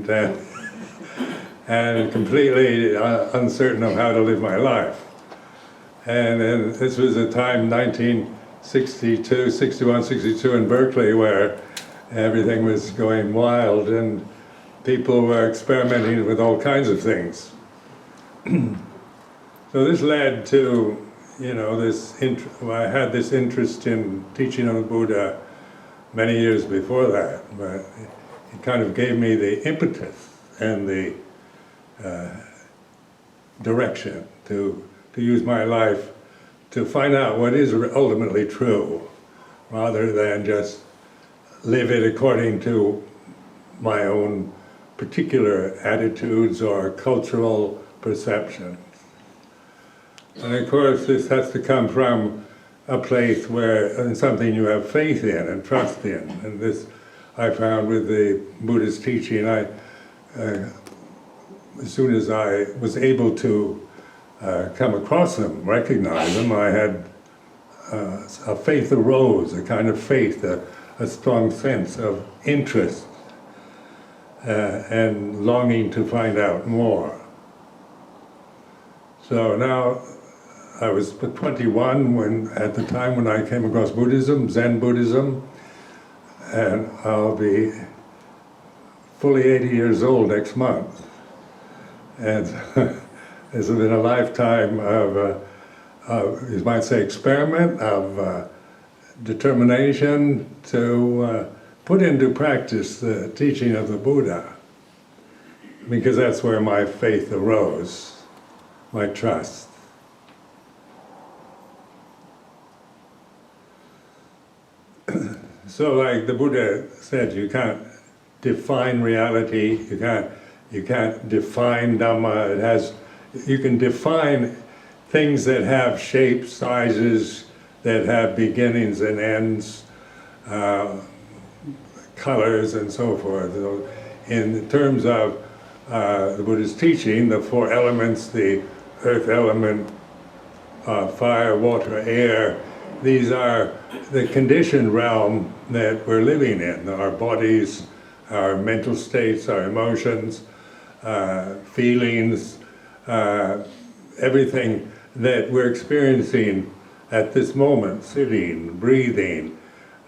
and completely uncertain of how to live my life. And then this was a time, 1962, 61, 62 in Berkeley, where everything was going wild and people were experimenting with all kinds of things. So this led to, I had this interest in teaching of the Buddha many years before that, but it kind of gave me the impetus and the direction to use my life to find out what is ultimately true, rather than just live it according to my own particular attitudes or cultural perceptions. And of course, this has to come from a place where something you have faith in and trust in. And this I found with the Buddha's teaching. As soon as I was able to come across them, recognize them, I had a faith arose, a kind of faith, a strong sense of interest and longing to find out more. So now, I was 21 at the time when I came across Buddhism, Zen Buddhism, and I'll be fully 80 years old next month. And it's been a lifetime of, you might say, experiment, of determination to put into practice the teaching of the Buddha, because that's where my faith arose, my trust. So, like the Buddha said, you can't define reality. You can't define Dhamma. You can define things that have shapes, sizes, that have beginnings and ends, colors, and so forth. So in terms of the Buddha's teaching, the four elements, the earth element, fire, water, air, these are the conditioned realm that we're living in. Our bodies, our mental states, our emotions, feelings, everything that we're experiencing at this moment, sitting, breathing,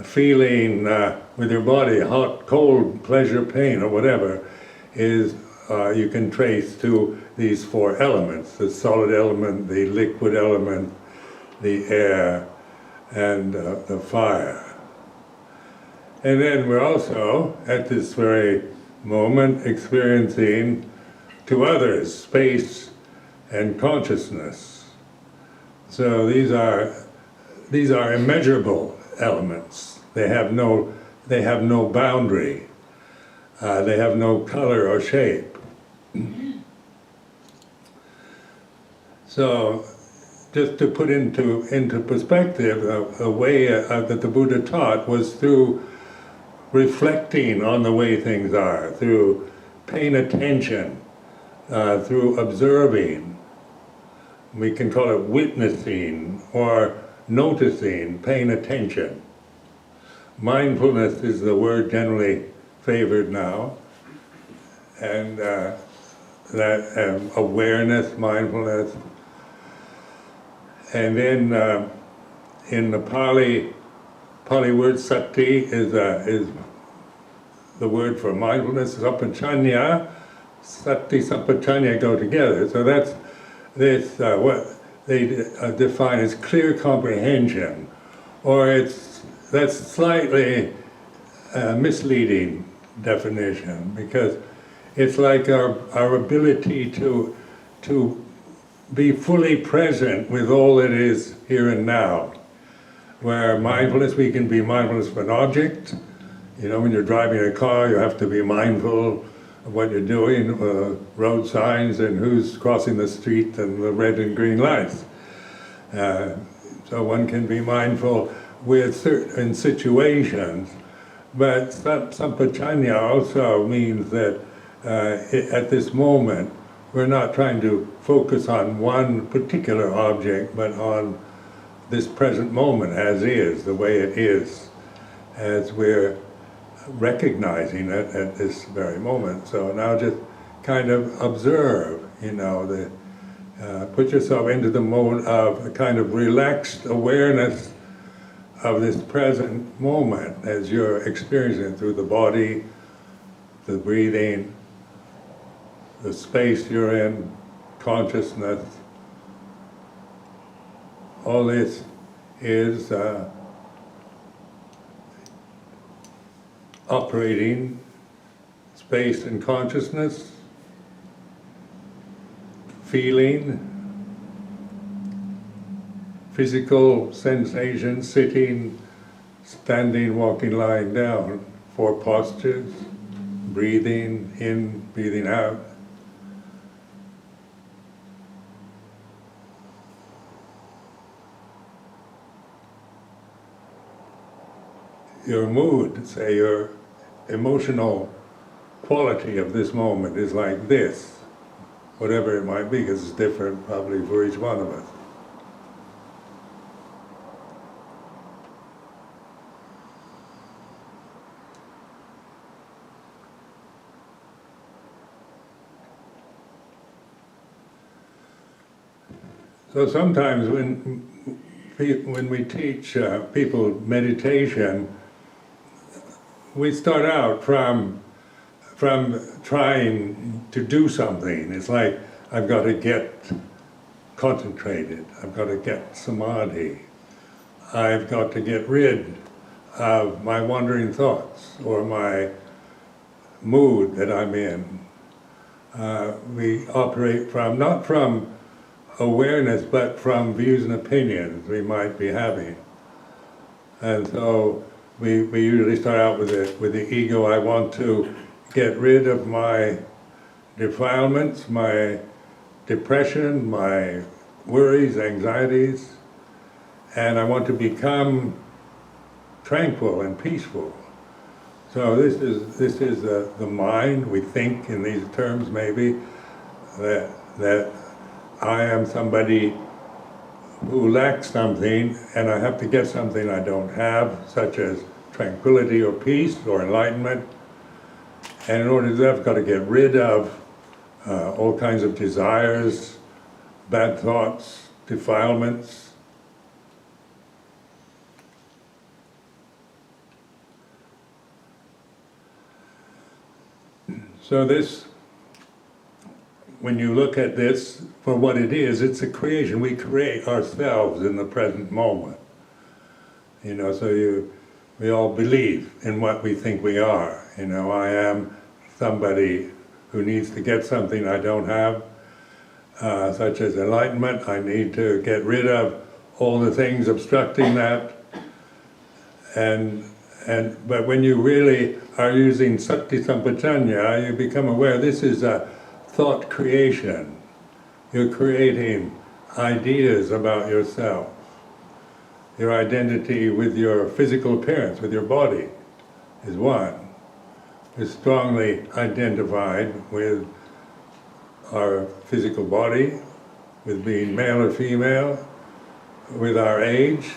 feeling with your body, hot, cold, pleasure, pain, or whatever, is you can trace to these four elements: the solid element, the liquid element, the air, and the fire. And then we're also, at this very moment, experiencing to others space and consciousness. So these are immeasurable elements. They have no boundary. They have no color or shape. So, just to put into perspective, a way that the Buddha taught was through reflecting on the way things are, through paying attention, through observing. We can call it witnessing or noticing, paying attention. Mindfulness is the word generally favored now, and that awareness, mindfulness. And then in the Pali word sati is the word for mindfulness. Sampajanya, sati, sampajanya go together. So that's what they define as clear comprehension, or that's slightly misleading definition, because it's like our ability to be fully present with all that is here and now. Where mindfulness, we can be mindfulness of an object. You know, when you're driving a car, you have to be mindful of what you're doing, road signs and who's crossing the street and the red and green lights. So one can be mindful with certain situations, but sampajanya also means that at this moment, we're not trying to focus on one particular object, but on this present moment as is, the way it is, as we're recognizing it at this very moment. So now just kind of observe, put yourself into the mode of a kind of relaxed awareness of this present moment as you're experiencing it through the body, the breathing, the space you're in, consciousness. All this is operating space and consciousness, feeling, physical sensations, sitting, standing, walking, lying down, 4 postures, breathing in, breathing out. Your mood, say your emotional quality of this moment is like this, whatever it might be, because it's different probably for each one of us. So sometimes when we teach people meditation, we start out from trying to do something. It's like, I've got to get concentrated, I've got to get samadhi, I've got to get rid of my wandering thoughts or my mood that I'm in. We operate not from awareness, but from views and opinions we might be having. And so we usually start out with the ego. I want to get rid of my defilements, my depression, my worries, anxieties, and I want to become tranquil and peaceful. So this is the mind. We think in these terms maybe that I am somebody who lacks something and I have to get something I don't have, such as tranquility or peace or enlightenment. And in order to do that, I've got to get rid of all kinds of desires, bad thoughts, defilements. So this, when you look at this for what it is, it's a creation. We create ourselves in the present moment. So we all believe in what we think we are. I am somebody who needs to get something I don't have, such as enlightenment. I need to get rid of all the things obstructing that. But when you really are using sati sampajanya, you become aware this is a thought creation. You're creating ideas about yourself. Your identity with your physical appearance, with your body, is one. We're strongly identified with our physical body, with being male or female, with our age,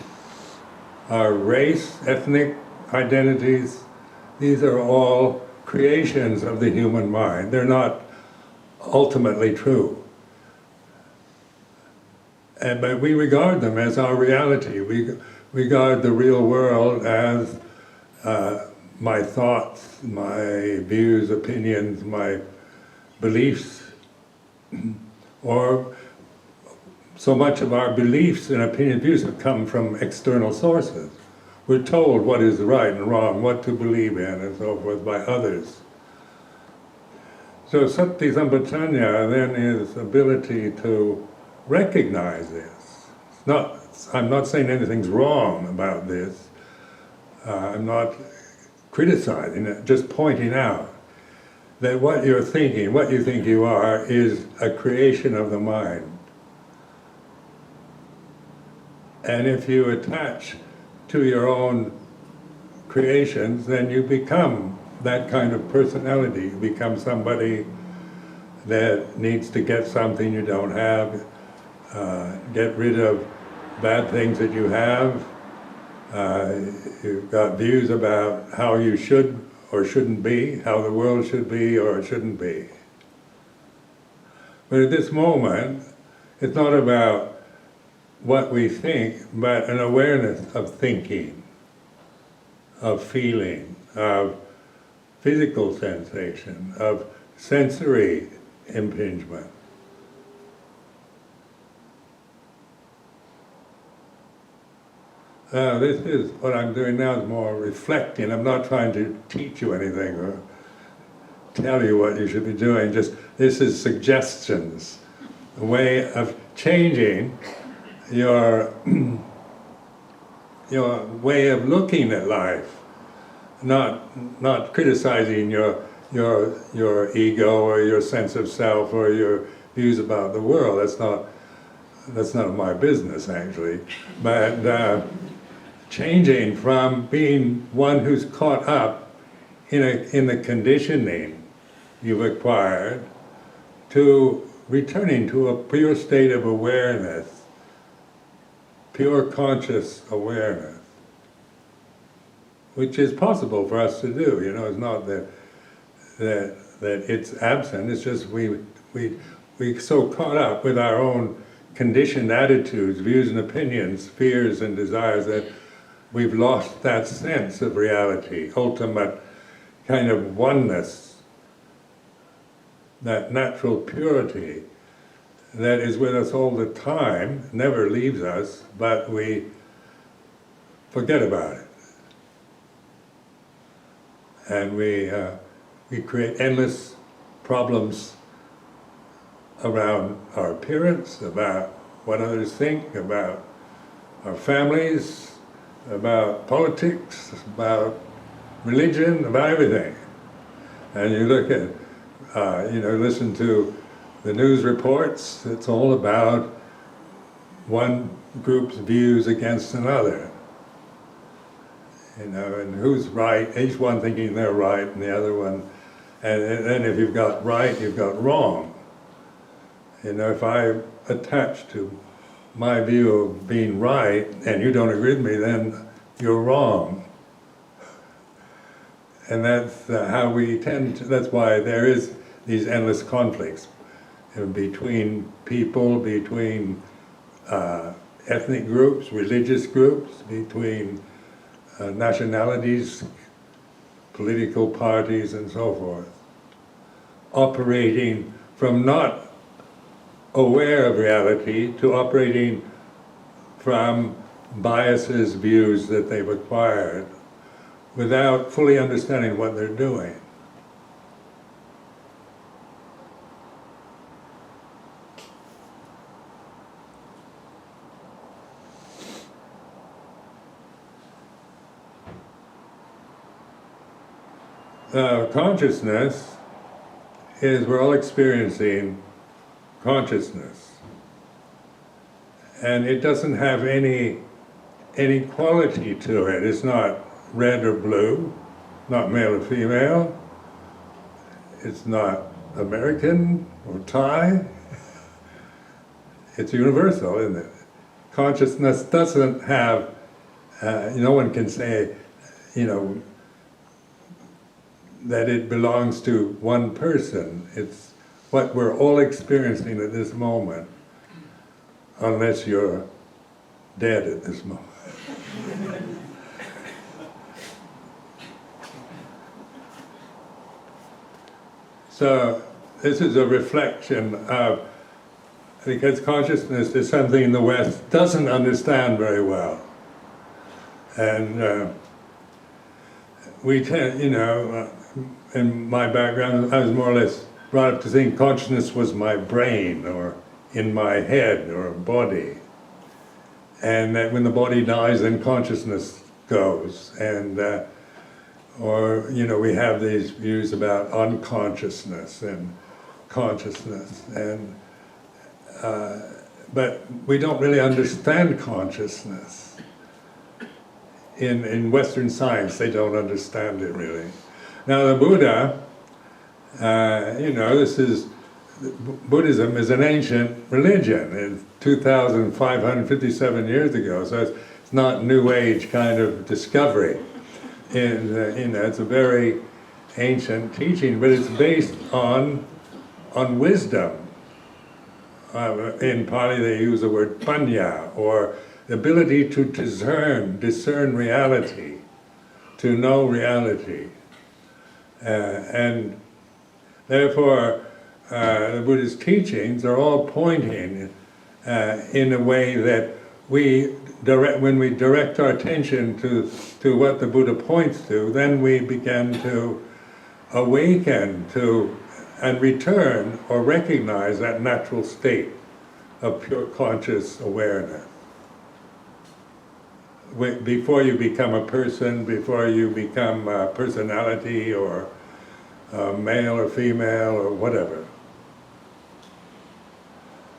our race, ethnic identities. These are all creations of the human mind. They're not ultimately true. But we regard them as our reality. We regard the real world as my thoughts, my views, opinions, my beliefs, or so much of our beliefs and opinion views have come from external sources. We're told what is right and wrong, what to believe in, and so forth by others. So sati sampajanya then is ability to recognize this. I'm not saying anything's wrong about this. I'm not criticizing it, just pointing out that what you're thinking, what you think you are, is a creation of the mind. And if you attach to your own creations, then you become that kind of personality. You become somebody that needs to get something you don't have, get rid of bad things that you have. You've got views about how you should or shouldn't be, how the world should be or shouldn't be. But at this moment, it's not about what we think, but an awareness of thinking, of feeling, of physical sensation, of sensory impingement. This is what I'm doing now, is more reflecting. I'm not trying to teach you anything or tell you what you should be doing, just this is suggestions, a way of changing your your way of looking at life, not criticizing your ego or your sense of self or your views about the world. That's not my business, actually. But changing from being one who's caught up in the conditioning you've acquired to returning to a pure state of awareness, pure conscious awareness, which is possible for us to do. It's not that it's absent. It's just we so caught up with our own conditioned attitudes, views and opinions, fears and desires that we've lost that sense of reality, ultimate kind of oneness, that natural purity that is with us all the time, never leaves us, but we forget about it. And we create endless problems around our appearance, about what others think, about our families, about politics, about religion, about everything. And you look at, listen to the news reports, it's all about one group's views against another. And who's right, each one thinking they're right and the other one, and then if you've got right, you've got wrong. If I attach to my view of being right and you don't agree with me, then you're wrong. And that's how we tend to, that's why there is these endless conflicts between people, between ethnic groups, religious groups, between nationalities, political parties, and so forth, operating from not aware of reality to operating from biases, views that they've acquired, without fully understanding what they're doing. Consciousness is, we're all experiencing consciousness. And it doesn't have any quality to it. It's not red or blue, not male or female. It's not American or Thai. It's universal, isn't it? Consciousness doesn't have, no one can say, that it belongs to one person. It's what we're all experiencing at this moment, unless you're dead at this moment. So this is a reflection of, because consciousness is something the West doesn't understand very well. And we tend, in my background, I was more or less brought up to think consciousness was my brain, or in my head, or body. And that when the body dies, then consciousness goes. And, we have these views about unconsciousness and consciousness. And, but we don't really understand consciousness. In Western science, they don't understand it really. Now the Buddha, Buddhism is an ancient religion. It's 2,557 years ago, so it's not New Age kind of discovery. It's a very ancient teaching, but it's based on wisdom. In Pali they use the word panya, or the ability to discern reality, to know reality. And therefore, the Buddha's teachings are all pointing in a way that when we direct our attention to what the Buddha points to, then we begin to awaken to and return or recognize that natural state of pure conscious awareness. Before you become a person, before you become a personality or male or female or whatever.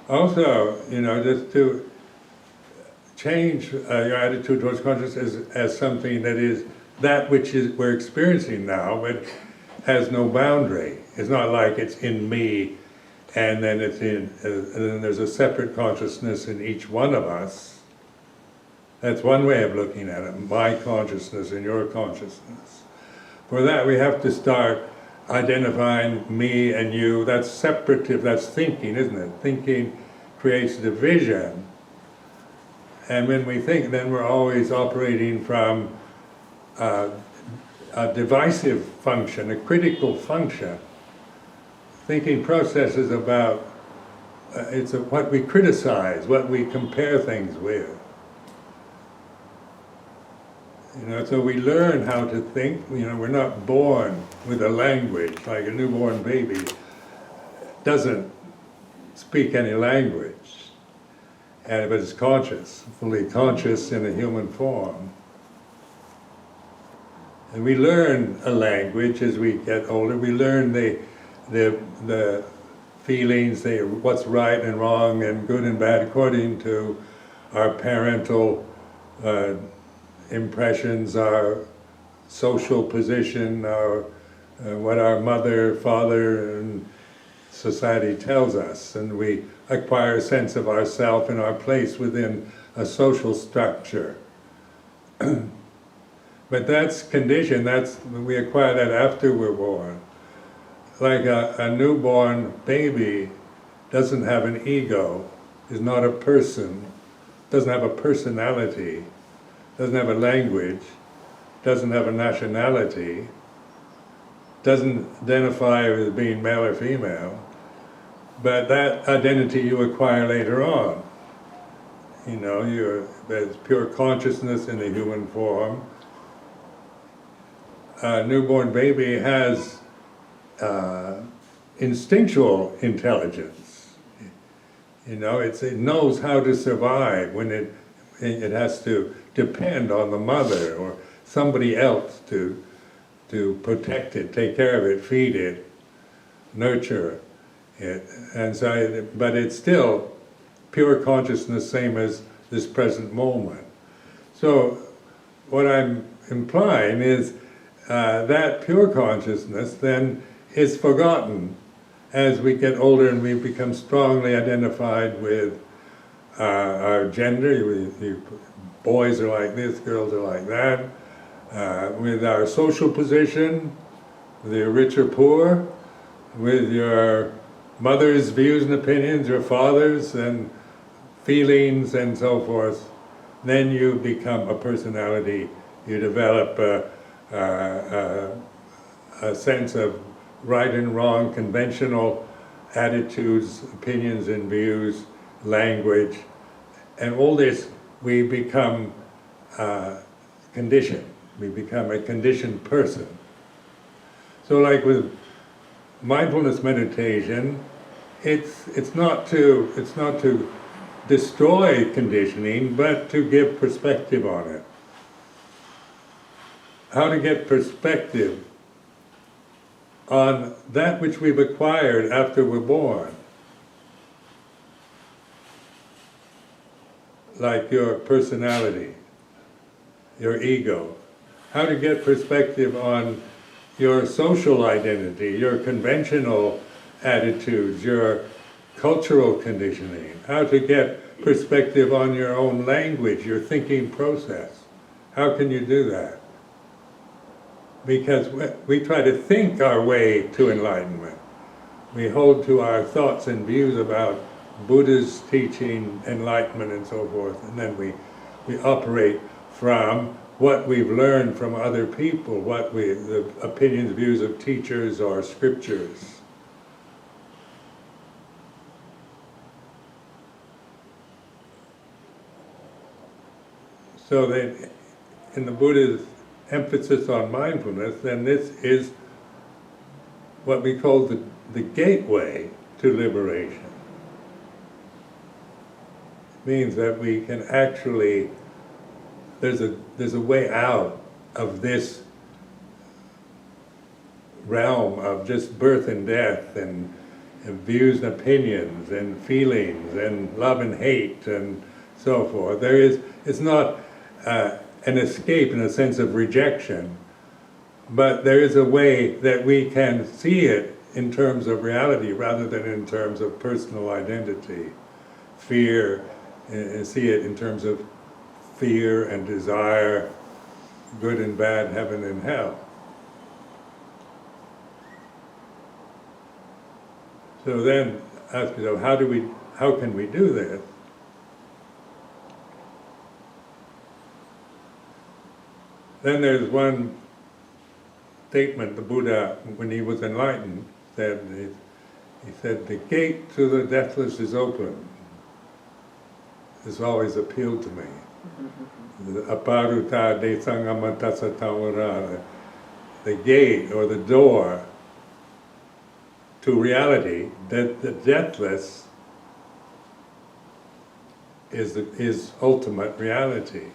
Also, just to change your attitude towards consciousness as something that is that which we're experiencing now, but has no boundary. It's not like it's in me, and then and then there's a separate consciousness in each one of us. That's one way of looking at it, my consciousness and your consciousness. For that, we have to start identifying me and you. That's separative, that's thinking, isn't it? Thinking creates division. And when we think, then we're always operating from a divisive function, a critical function. Thinking process is about, what we criticize, what we compare things with. So we learn how to think. We're not born with a language, like a newborn baby doesn't speak any language, but it's conscious, fully conscious in a human form. And we learn a language as we get older. We learn the feelings, what's right and wrong and good and bad according to our parental impressions, our social position, what our mother, father, and society tells us. And we acquire a sense of ourself and our place within a social structure. But that's conditioned, we acquire that after we're born. Like a newborn baby doesn't have an ego, is not a person, doesn't have a personality, doesn't have a language, doesn't have a nationality, doesn't identify as being male or female, but that identity you acquire later on. There's pure consciousness in the human form. A newborn baby has instinctual intelligence. It knows how to survive when it has to depend on the mother or somebody else to protect it, take care of it, feed it, nurture it. And so, but it's still pure consciousness, same as this present moment. So what I'm implying is that pure consciousness then is forgotten as we get older and we become strongly identified with our gender. Boys are like this, girls are like that. With our social position, with your rich or poor, with your mother's views and opinions, your father's and feelings and so forth. Then you become a personality. You develop a sense of right and wrong, conventional attitudes, opinions and views, language, and all this we become conditioned. We become a conditioned person. So like with mindfulness meditation, it's not to destroy conditioning, but to give perspective on it. How to get perspective on that which we've acquired after we're born. Like your personality, your ego. How to get perspective on your social identity, your conventional attitudes, your cultural conditioning. How to get perspective on your own language, your thinking process. How can you do that? because we try to think our way to enlightenment. We hold to our thoughts and views about Buddha's teaching, enlightenment and so forth, and then we operate from what we've learned from other people, the opinions, views of teachers or scriptures. So that in the Buddha's emphasis on mindfulness, then this is what we call the gateway to liberation. It means that we can actually, there's a way out of this realm of just birth and death and views and opinions and feelings and love and hate and so forth. It's not an escape in a sense of rejection, but there is a way that we can see it in terms of reality rather than in terms of personal identity. Fear, and see it in terms of fear and desire, good and bad, heaven and hell. So then ask yourself, how can we do this? Then there's one statement the Buddha, when he was enlightened, said, he said, the gate to the deathless is open. This always appealed to me. Aparuta de sangamatasa tawara, the gate or the door to reality, that the deathless is ultimate reality.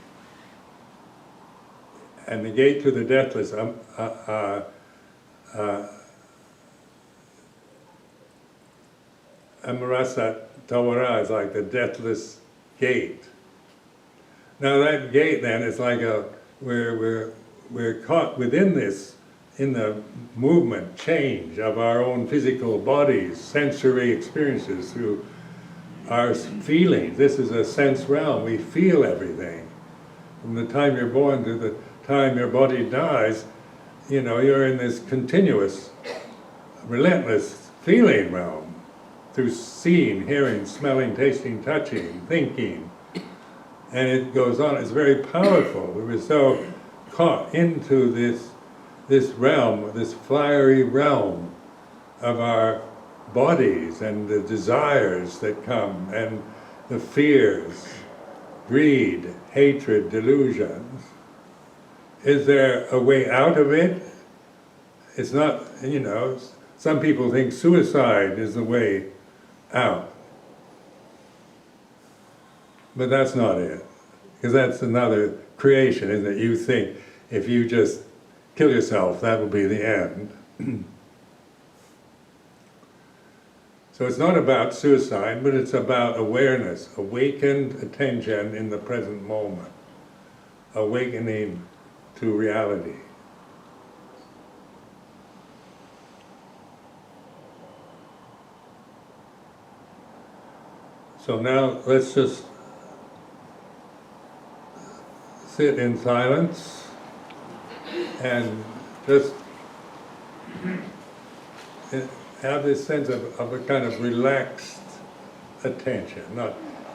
And the gate to the deathless, Amarasa Tawara is like the deathless gate. Now that gate then is like we're caught within this, in the movement, change of our own physical bodies, sensory experiences through our feelings. This is a sense realm, we feel everything. From the time you're born to the time your body dies, you're in this continuous, relentless feeling realm through seeing, hearing, smelling, tasting, touching, thinking. And it goes on, it's very powerful. We were so caught into this realm, this fiery realm of our bodies and the desires that come and the fears, greed, hatred, delusions. Is there a way out of it? It's not, some people think suicide is the way out. But that's not it. Because that's another creation, isn't it? You think if you just kill yourself, that will be the end. So it's not about suicide, but it's about awareness, awakened attention in the present moment, awakening to reality. So now let's just sit in silence and just have this sense of a kind of relaxed attention.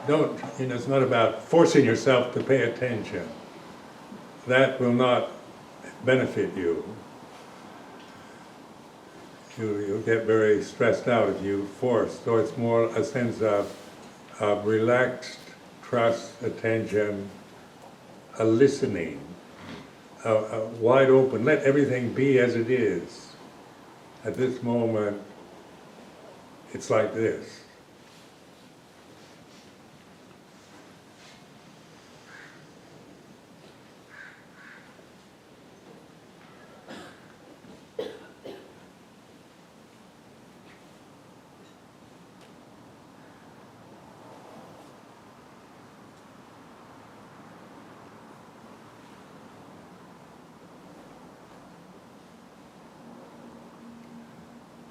It's not about forcing yourself to pay attention. That will not benefit you. You'll get very stressed out if you force. So it's more a sense of relaxed trust, attention, a listening, a wide open, let everything be as it is. At this moment, it's like this.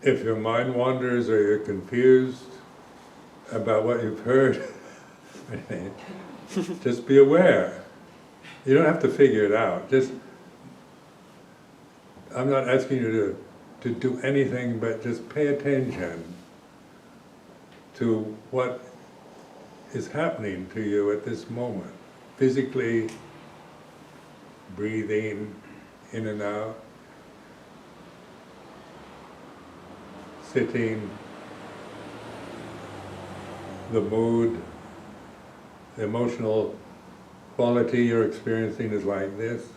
If your mind wanders or you're confused about what you've heard, just be aware. You don't have to figure it out. Just I'm not asking you to do anything but just pay attention to what is happening to you at this moment. Physically, breathing in and out, sitting, the mood, the emotional quality you're experiencing is like this.